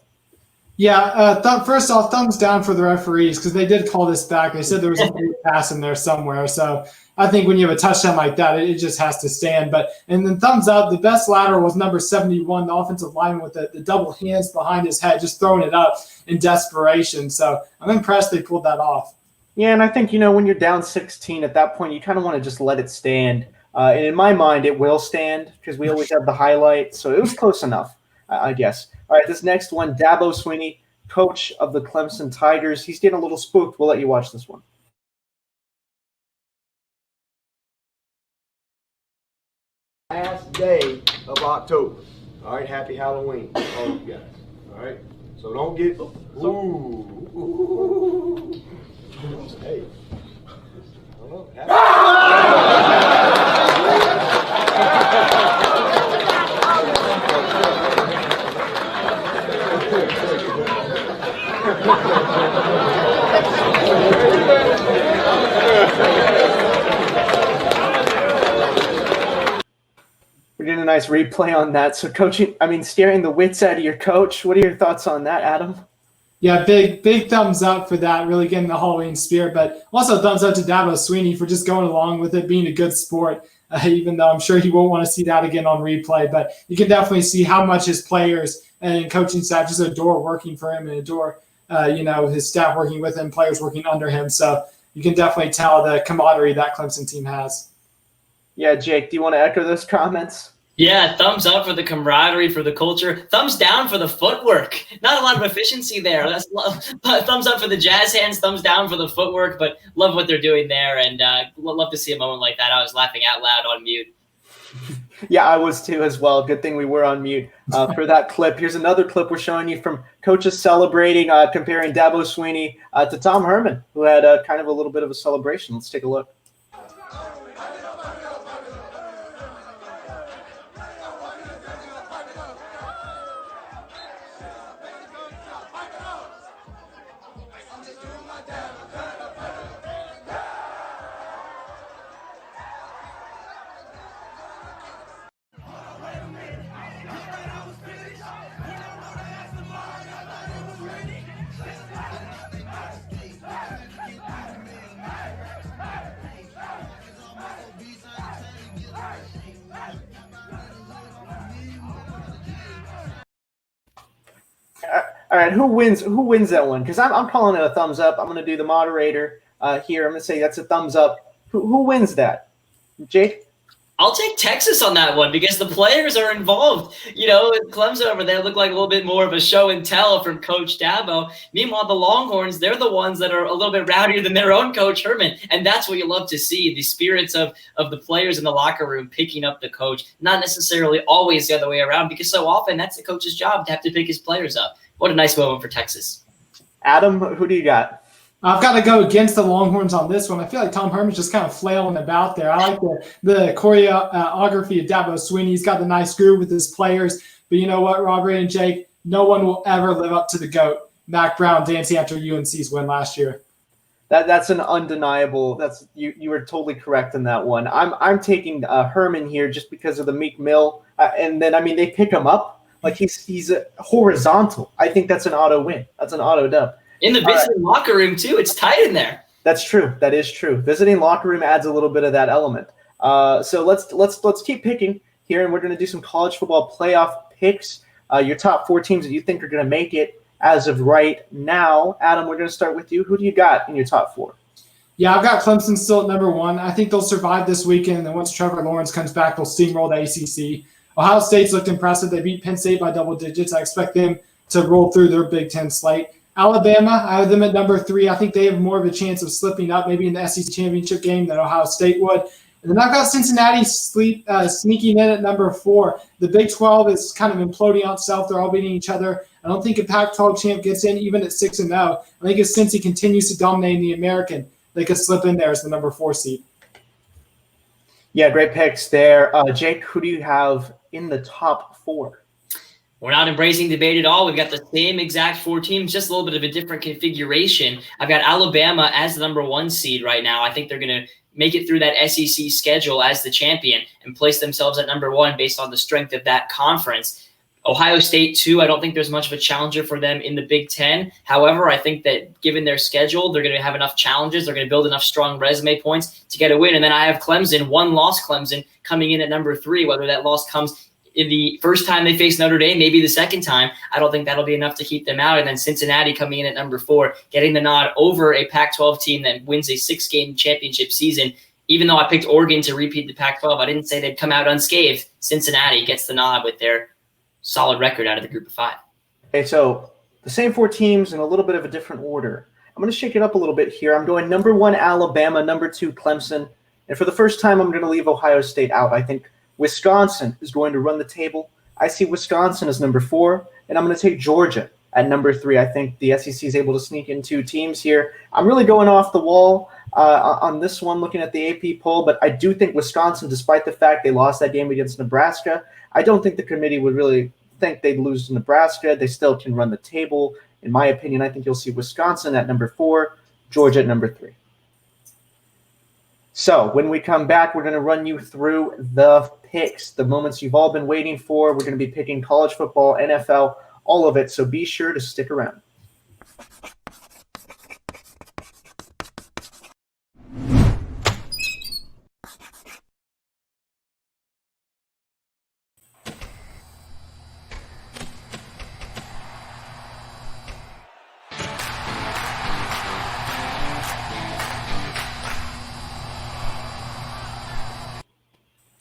Yeah, first off, thumbs down for the referees because they did call this back. They said there was a pass in there somewhere. So I think when you have a touchdown like that, it just has to stand. And then thumbs up, the best lateral was number 71, the offensive lineman with the double hands behind his head, just throwing it up in desperation. So I'm impressed they pulled that off. Yeah, and I think, when you're down 16 at that point, you kind of want to just let it stand. And in my mind, it will stand because we always have the highlight. So it was close enough, I guess. All right, this next one, Dabo Swinney, coach of the Clemson Tigers. He's getting a little spooked. We'll let you watch this one. Last day of October. All right, happy Halloween, all you guys. All right, so don't get ooh. Hey. We're getting a nice replay on that. So scaring the wits out of your coach. What are your thoughts on that, Adam? Yeah, big thumbs up for that, really getting the Halloween spirit. But also thumbs up to Dabo Swinney for just going along with it, being a good sport, even though I'm sure he won't want to see that again on replay. But you can definitely see how much his players and coaching staff just adore working for him and adore, his staff working with him, players working under him. So you can definitely tell the camaraderie that Clemson team has. Yeah, Jake, do you want to echo those comments? Yeah, thumbs up for the camaraderie, for the culture. Thumbs down for the footwork. Not a lot of efficiency there. Thumbs up for the jazz hands. Thumbs down for the footwork. But love what they're doing there, and love to see a moment like that. I was laughing out loud on mute. Yeah, I was too as well. Good thing we were on mute for that clip. Here's another clip we're showing you from coaches celebrating, comparing Dabo Sweeney to Tom Herman, who had kind of a little bit of a celebration. Let's take a look. All right, who wins? Who wins that one? Because I'm calling it a thumbs up. I'm going to do the moderator here. I'm going to say that's a thumbs up. Who wins that? Jake? I'll take Texas on that one because the players are involved. You know, Clemson over there look like a little bit more of a show and tell from Coach Dabo. Meanwhile, the Longhorns, they're the ones that are a little bit rowdier than their own coach, Herman. And that's what you love to see, the spirits of the players in the locker room picking up the coach, not necessarily always the other way around, because so often that's the coach's job to have to pick his players up. What a nice moment for Texas. Adam, who do you got? I've got to go against the Longhorns on this one. I feel like Tom Herman's just kind of flailing about there. I like the choreography of Dabo Sweeney. He's got the nice groove with his players. But you know what, Robert and Jake? No one will ever live up to the GOAT, Mac Brown, dancing after UNC's win last year. That's an undeniable. That's you were totally correct in that one. I'm taking Herman here just because of the Meek Mill, and then they pick him up like he's a horizontal. I think that's an auto win. That's an auto dub. In the visiting locker room, too. It's tight in there. That's true. That is true. Visiting locker room adds a little bit of that element. So let's keep picking here, and we're going to do some college football playoff picks. Your top 4 teams that you think are going to make it as of right now. Adam, we're going to start with you. Who do you got in your top 4? Yeah, I've got Clemson still at number 1. I think they'll survive this weekend, and then once Trevor Lawrence comes back, they'll steamroll the ACC. Ohio State's looked impressive. They beat Penn State by double digits. I expect them to roll through their Big Ten slate. Alabama, I have them at number 3. I think they have more of a chance of slipping up maybe in the SEC championship game than Ohio State would. And then I've got Cincinnati sneaking in at number 4. The Big 12 is kind of imploding on itself. They're all beating each other. I don't think a Pac-12 champ gets in even at 6-0. I think if Cincy continues to dominate in the American, they could slip in there as the number 4 seed. Yeah, great picks there. Jake, who do you have in the top 4? We're not embracing debate at all. We've got the same exact 4 teams, just a little bit of a different configuration. I've got Alabama as the number 1 seed right now. I think they're going to make it through that SEC schedule as the champion and place themselves at number 1 based on the strength of that conference. Ohio State, too, I don't think there's much of a challenger for them in the Big Ten. However, I think that given their schedule, they're going to have enough challenges. They're going to build enough strong resume points to get a win. And then I have Clemson, 1-loss Clemson, coming in at number 3, whether that loss comes in the first time they face Notre Dame, maybe the second time. I don't think that'll be enough to keep them out. And then Cincinnati coming in at number 4, getting the nod over a Pac-12 team that wins a 6-game championship season. Even though I picked Oregon to repeat the Pac-12, I didn't say they'd come out unscathed. Cincinnati gets the nod with their solid record out of the group of 5. Okay, so the same 4 teams in a little bit of a different order. I'm going to shake it up a little bit here. I'm going number 1, Alabama, number 2, Clemson. And for the first time, I'm going to leave Ohio State out. I think Wisconsin is going to run the table. I see Wisconsin as number 4, and I'm going to take Georgia at number 3. I think the SEC is able to sneak in 2 teams here. I'm really going off the wall on this one, looking at the AP poll, but I do think Wisconsin, despite the fact they lost that game against Nebraska, I don't think the committee would really think they'd lose to Nebraska. They still can run the table. In my opinion, I think you'll see Wisconsin at number 4, Georgia at number 3. So when we come back, we're going to run you through the picks, the moments you've all been waiting for. We're going to be picking college football, NFL, all of it. So be sure to stick around.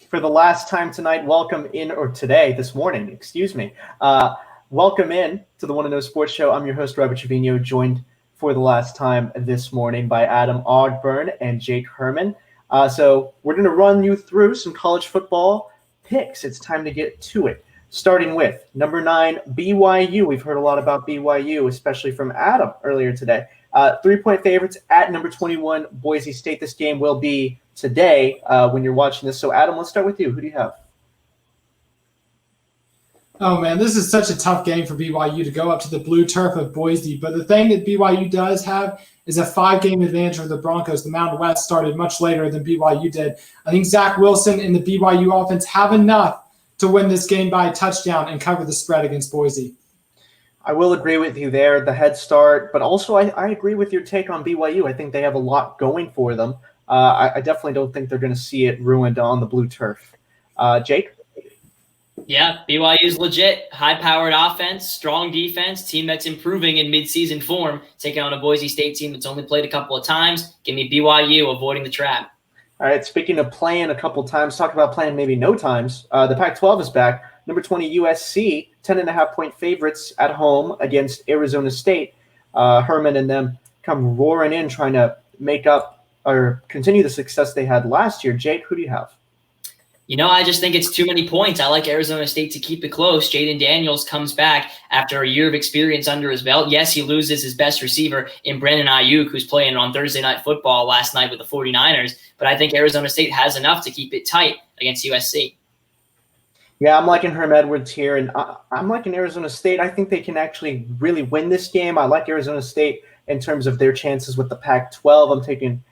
For the last time tonight, welcome in, or today, this morning, excuse me. Welcome in to the One and No Sports Show. I'm your host, Robert Trevino, joined for the last time this morning by Adam Ogburn and Jake Herman. So we're going to run you through some college football picks. It's time to get to it. Starting with number 9, BYU. We've heard a lot about BYU, especially from Adam earlier today. 3-point favorites at number 21, Boise State. This game will be today when you're watching this. So, Adam, let's start with you. Who do you have? Oh, man, this is such a tough game for BYU to go up to the blue turf of Boise. But the thing that BYU does have is a 5-game advantage over the Broncos. The Mountain West started much later than BYU did. I think Zach Wilson and the BYU offense have enough to win this game by a touchdown and cover the spread against Boise. I will agree with you there, the head start, but also I agree with your take on BYU. I think they have a lot going for them. I definitely don't think they're going to see it ruined on the blue turf. Jake? Yeah, BYU's legit. High-powered offense, strong defense, team that's improving in midseason form, taking on a Boise State team that's only played a couple of times. Give me BYU avoiding the trap. All right, speaking of playing a couple times, talk about playing maybe no times. The Pac-12 is back. Number 20, USC, 10.5-point favorites at home against Arizona State. Herman and them come roaring in trying to make up or continue the success they had last year. Jake, who do you have? I just think it's too many points. I like Arizona State to keep it close. Jaden Daniels comes back after a year of experience under his belt. Yes, he loses his best receiver in Brennan, who's playing on Thursday Night Football last night with the 49ers. But I think Arizona State has enough to keep it tight against USC. Yeah, I'm liking Herm Edwards here, and I'm liking Arizona State. I think they can actually really win this game. I like Arizona State in terms of their chances with the Pac-12. I'm taking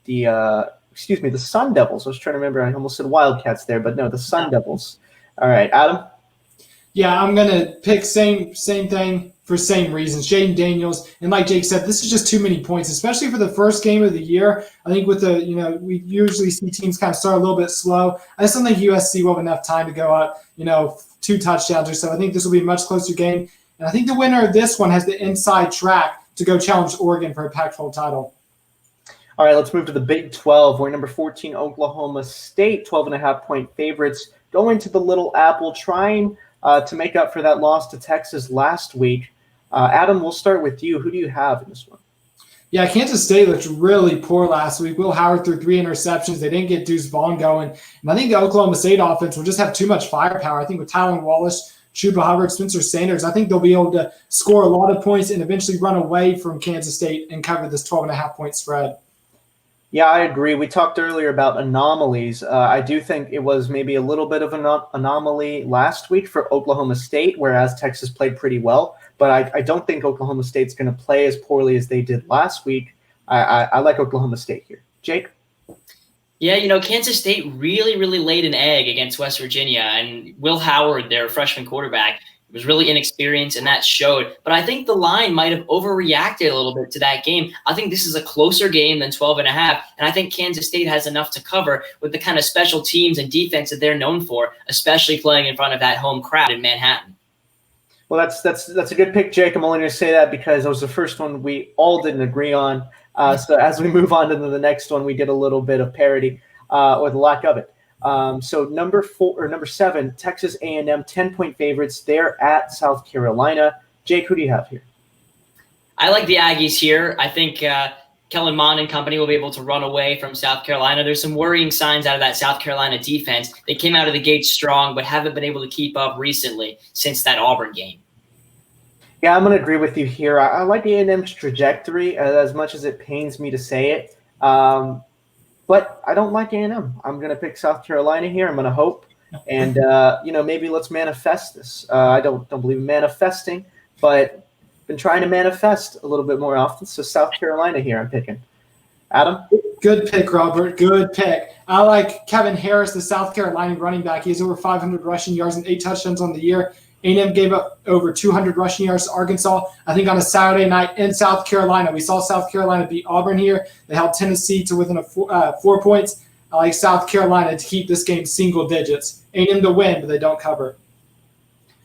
the Sun Devils. I was trying to remember. I almost said Wildcats there, but no, the Sun Devils. All right, Adam? Yeah, I'm going to pick same thing for same reasons. Jaden Daniels, and like Jake said, this is just too many points, especially for the first game of the year. I think with we usually see teams kind of start a little bit slow. I just don't think USC will have enough time to go up, 2 touchdowns or so. I think this will be a much closer game. And I think the winner of this one has the inside track to go challenge Oregon for a Pac-12 title. All right, let's move to the Big 12, where number 14, Oklahoma State, 12.5-point favorites, going to the Little Apple, trying to make up for that loss to Texas last week. Adam, we'll start with you. Who do you have in this one? Yeah, Kansas State looked really poor last week. Will Howard threw 3 interceptions. They didn't get Deuce Vaughn going. And I think the Oklahoma State offense will just have too much firepower. I think with Tyler Wallace, Chuba Hubbard, Spencer Sanders, I think they'll be able to score a lot of points and eventually run away from Kansas State and cover this 12.5-point spread. Yeah, I agree. We talked earlier about anomalies. I do think it was maybe a little bit of an anomaly last week for Oklahoma State, whereas Texas played pretty well. But I don't think Oklahoma State's going to play as poorly as they did last week. I like Oklahoma State here. Jake? Yeah, Kansas State really, really laid an egg against West Virginia. And Will Howard, their freshman quarterback, was really inexperienced, and that showed. But I think the line might have overreacted a little bit to that game. I think this is a closer game than 12.5, and I think Kansas State has enough to cover with the kind of special teams and defense that they're known for, especially playing in front of that home crowd in Manhattan. Well, that's a good pick, Jake. I'm only going to say that because that was the first one we all didn't agree on. So as we move on to the next one, we get a little bit of parity or the lack of it. So number 7, Texas A&M, 10-point favorites. They're at South Carolina. Jake, who do you have here? I like the Aggies here. I think Kellen Mond and company will be able to run away from South Carolina. There's some worrying signs out of that South Carolina defense. They came out of the gate strong, but haven't been able to keep up recently since that Auburn game. Yeah, I'm going to agree with you here. I like A&M's trajectory as much as it pains me to say it. But I don't like A&M. I'm going to pick South Carolina here. I'm going to hope. And, maybe let's manifest this. I don't believe in manifesting, but been trying to manifest a little bit more often. So South Carolina here I'm picking. Adam? Good pick, Robert. Good pick. I like Kevin Harris, the South Carolina running back. He has over 500 rushing yards and 8 touchdowns on the year. A&M gave up over 200 rushing yards to Arkansas. I think on a Saturday night in South Carolina, we saw South Carolina beat Auburn here. They held Tennessee to within 4 points. I like South Carolina to keep this game single digits. A&M to win, but they don't cover.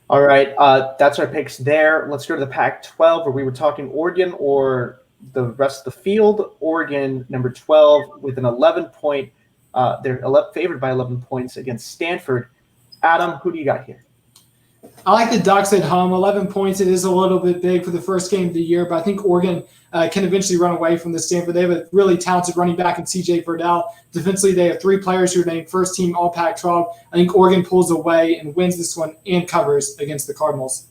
All right, that's our picks there. Let's go to the Pac-12, where we were talking Oregon or the rest of the field. Oregon, number 12, with an 11-point. They're favored by 11 points against Stanford. Adam, who do you got here? I like the Ducks at home. 11 points. It is a little bit big for the first game of the year, but I think Oregon can eventually run away from this Stanford. They have a really talented running back in C.J. Verdell. Defensively, they have 3 players who are named first-team All-Pac-12. I think Oregon pulls away and wins this one and covers against the Cardinals.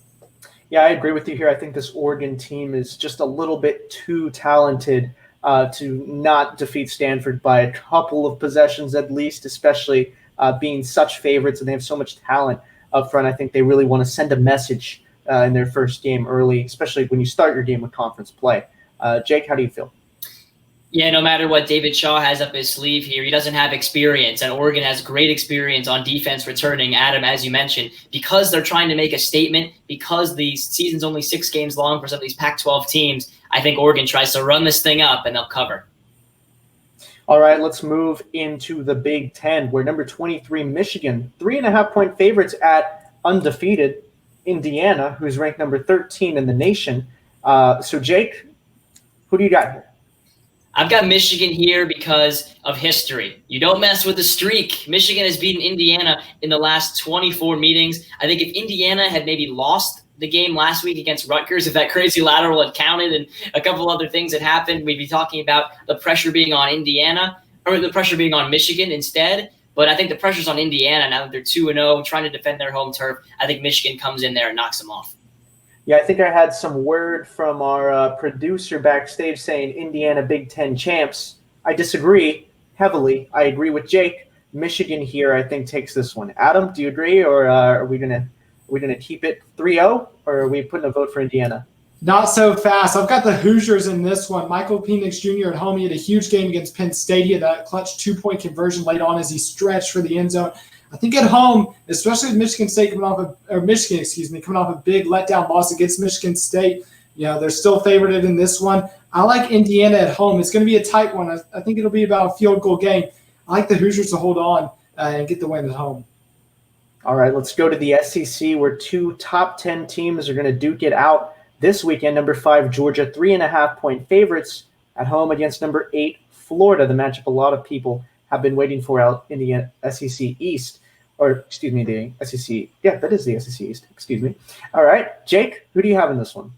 Yeah, I agree with you here. I think this Oregon team is just a little bit too talented to not defeat Stanford by a couple of possessions at least, especially being such favorites, and they have so much talent up front. I think they really want to send a message in their first game early, especially when you start your game with conference play. Jake, how do you feel? Yeah, no matter what David Shaw has up his sleeve here, he doesn't have experience, and Oregon has great experience on defense returning. Adam, as you mentioned, because they're trying to make a statement, because the season's only 6 games long for some of these Pac-12 teams, I think Oregon tries to run this thing up, and they'll cover. All right, let's move into the Big Ten, where number 23, Michigan, 3.5-point favorites at undefeated Indiana, who's ranked number 13 in the nation. So, Jake, who do you got here? I've got Michigan here because of history. You don't mess with the streak. Michigan has beaten Indiana in the last 24 meetings. I think if Indiana had maybe lost the game last week against Rutgers, if that crazy lateral had counted and a couple other things had happened, we'd be talking about the pressure being on Indiana or the pressure being on Michigan instead. But I think the pressure's on Indiana now that they're 2-0, trying to defend their home turf. I think Michigan comes in there and knocks them off. Yeah, I think I had some word from our producer backstage saying Indiana Big Ten champs. I disagree heavily. I agree with Jake. Michigan here, I think, takes this one. Adam, do you agree, or are we gonna keep it 3-0, or are we putting a vote for Indiana? Not so fast. I've got the Hoosiers in this one. Michael Penix Jr. at home. He had a huge game against Penn State. He had that clutch 2-point conversion late on as he stretched for the end zone. I think at home, especially with Michigan coming off a big letdown loss against Michigan State, they're still favored in this one. I like Indiana at home. It's going to be a tight one. I think it'll be about a field goal game. I like the Hoosiers to hold on and get the win at home. All right, let's go to the SEC, where 2 top 10 teams are going to duke it out this weekend. Number 5, Georgia, 3.5-point favorites at home against number 8, Florida, the matchup a lot of people have been waiting for out in the SEC East. The SEC. Yeah, that is the SEC East. Excuse me. All right, Jake, who do you have in this one?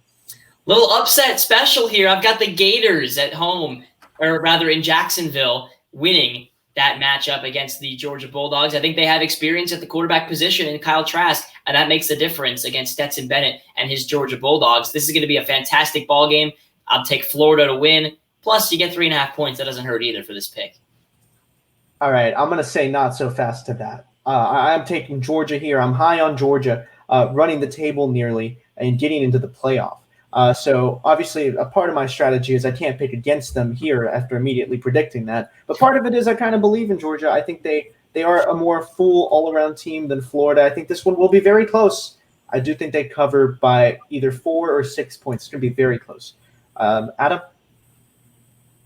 Little upset special here. I've got the Gators at home, or rather in Jacksonville, winning that matchup against the Georgia Bulldogs. I think they have experience at the quarterback position in Kyle Trask, and that makes a difference against Stetson Bennett and his Georgia Bulldogs. This is going to be a fantastic ball game. I'll take Florida to win. Plus, you get 3.5 points. That doesn't hurt either for this pick. All right, I'm going to say not so fast to that. I'm taking Georgia here. I'm high on Georgia, running the table nearly and getting into the playoff. So obviously a part of my strategy is I can't pick against them here after immediately predicting that. But part of it is I kind of believe in Georgia. I think they are a more full all-around team than Florida. I think this one will be very close. I do think they cover by either 4 or 6 points. It's going to be very close. Adam?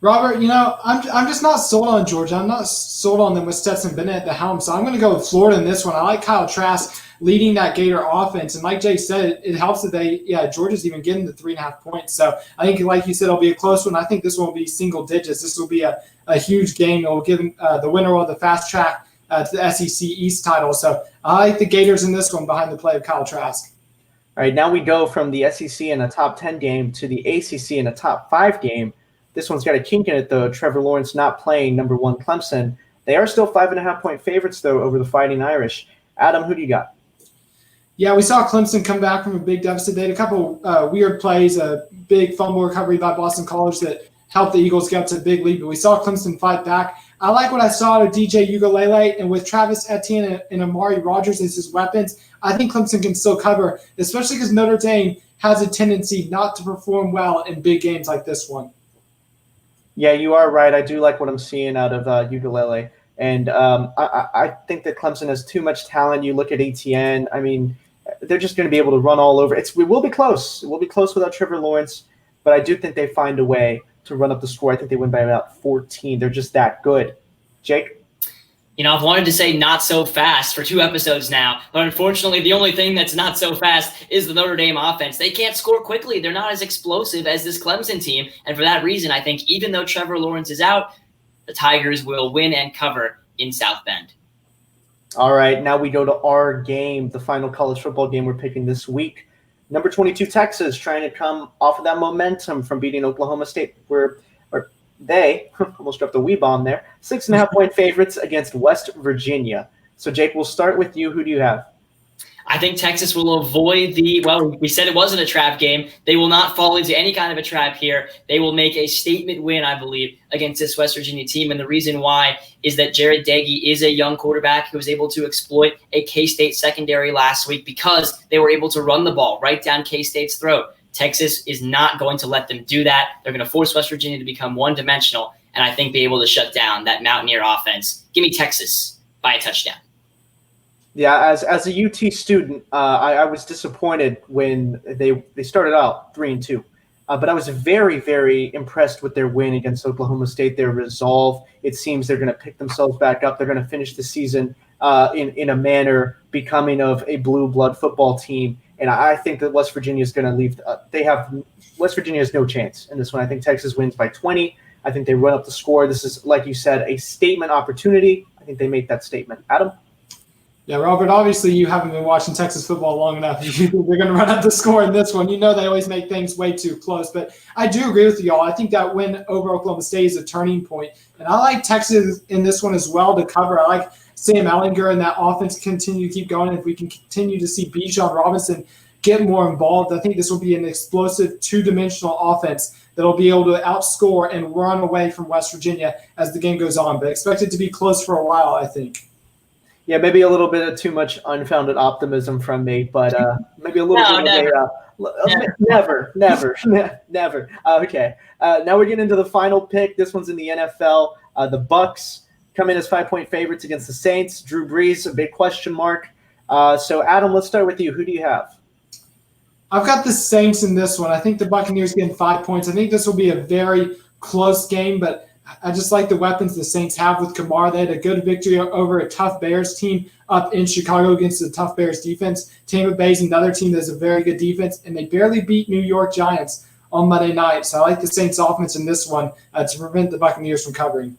Robert, I'm just not sold on Georgia. I'm not sold on them with Stetson Bennett at the helm. So I'm going to go with Florida in this one. I like Kyle Trask leading that Gator offense. And like Jay said, it helps that Georgia's even getting the 3.5 points. So I think, like you said, it'll be a close one. I think this one will be single digits. This will be a huge game. It will give the winner of the fast track to the SEC East title. So I like the Gators in this one behind the play of Kyle Trask. All right, now we go from the SEC in a top 10 game to the ACC in a top 5 game. This one's got a kink in it, though. Trevor Lawrence not playing number 1 Clemson. They are still 5.5-point favorites, though, over the Fighting Irish. Adam, who do you got? Yeah, we saw Clemson come back from a big deficit. They had a couple weird plays, a big fumble recovery by Boston College that helped the Eagles get up to a big lead. But we saw Clemson fight back. I like what I saw of DJ Uiagalelei, and with Travis Etienne and Amari Rodgers as his weapons, I think Clemson can still cover, especially because Notre Dame has a tendency not to perform well in big games like this one. Yeah, you are right. I do like what I'm seeing out of Uiagalelei. And I think that Clemson has too much talent. You look at Etienne. I mean, they're just going to be able to run all over. It will be close. It will be close without Trevor Lawrence. But I do think they find a way to run up the score. I think they win by about 14. They're just that good. Jake? I've wanted to say not so fast for 2 episodes now, but unfortunately the only thing that's not so fast is the Notre Dame offense. They can't score quickly. They're not as explosive as this Clemson team, and for that reason, I think even though Trevor Lawrence is out, the Tigers will win and cover in South Bend. All right, now we go to our game, the final college football game we're picking this week. Number 22, Texas, trying to come off of that momentum from beating Oklahoma State. They almost dropped a wee bomb there. 6.5-point favorites against West Virginia. So, Jake, we'll start with you. Who do you have? I think Texas will avoid we said it wasn't a trap game. They will not fall into any kind of a trap here. They will make a statement win, I believe, against this West Virginia team. And the reason why is that Jared Dagey is a young quarterback who was able to exploit a K-State secondary last week because they were able to run the ball right down K-State's throat. Texas is not going to let them do that. They're going to force West Virginia to become one-dimensional, and I think be able to shut down that Mountaineer offense. Give me Texas by a touchdown. Yeah, as a UT student, I was disappointed when they started out 3-2, but I was very, very impressed with their win against Oklahoma State. Their resolve. It seems they're going to pick themselves back up. They're going to finish the season in a manner becoming of a blue blood football team. And I think that West Virginia is going to leave. West Virginia has no chance in this one. I think Texas wins by 20. I think they run up the score. This is, like you said, a statement opportunity. I think they make that statement. Adam? Yeah, Robert, obviously you haven't been watching Texas football long enough. You think they're going to run up the score in this one. You know they always make things way too close. But I do agree with y'all. I think that win over Oklahoma State is a turning point. And I like Texas in this one as well to cover. I like Sam Ehlinger and that offense continue to keep going. If we can continue to see Bijan Robinson get more involved, I think this will be an explosive two-dimensional offense that will be able to outscore and run away from West Virginia as the game goes on. But expect it to be close for a while, I think. Yeah, maybe a little bit of too much unfounded optimism from me, but maybe a little bit of never. Okay, now we're getting into the final pick. This one's in the NFL. The Bucks come in as 5-point favorites against the Saints. Drew Brees, a big question mark. So, Adam, let's start with you. Who do you have? I've got the Saints in this one. I think the Buccaneers getting 5 points. I think this will be a very close game, but I just like the weapons the Saints have with Kamara. They had a good victory over a tough Bears team up in Chicago against a tough Bears defense. Tampa Bay's another team that's a very good defense, and they barely beat New York Giants on Monday night. So I like the Saints offense in this one to prevent the Buccaneers from covering.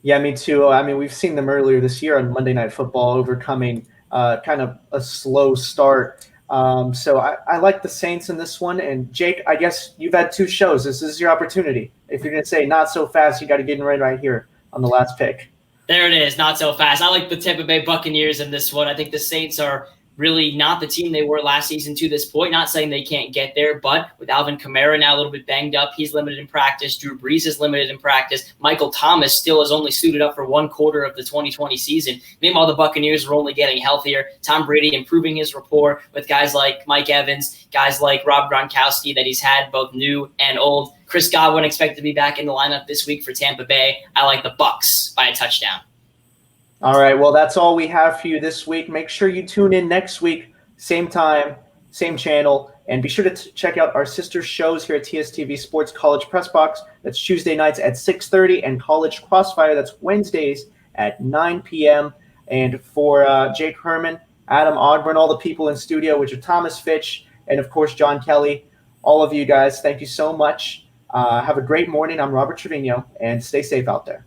Yeah, me too. I mean, we've seen them earlier this year on Monday Night Football overcoming kind of a slow start. So I like the Saints in this one. And Jake, I guess you've had 2 shows. This is your opportunity. If you're going to say not so fast, you got to get in right here on the last pick. There it is, not so fast. I like the Tampa Bay Buccaneers in this one. I think the Saints are really not the team they were last season to this point. Not saying they can't get there, but with Alvin Kamara now a little bit banged up, he's limited in practice. Drew Brees is limited in practice. Michael Thomas still is only suited up for 1/4 of the 2020 season. Meanwhile, the Buccaneers are only getting healthier. Tom Brady improving his rapport with guys like Mike Evans, guys like Rob Gronkowski that he's had both new and old. Chris Godwin expected to be back in the lineup this week for Tampa Bay. I like the Bucs by a touchdown. All right, well, that's all we have for you this week. Make sure you tune in next week, same time, same channel, and be sure to check out our sister shows here at TSTV Sports College Press Box. That's Tuesday nights at 6:30, and College Crossfire, that's Wednesdays at 9 p.m. And for Jake Herman, Adam Ogburn, all the people in studio, which are Thomas Fitch, and, of course, John Kelly, all of you guys, thank you so much. Have a great morning. I'm Robert Trevino, and stay safe out there.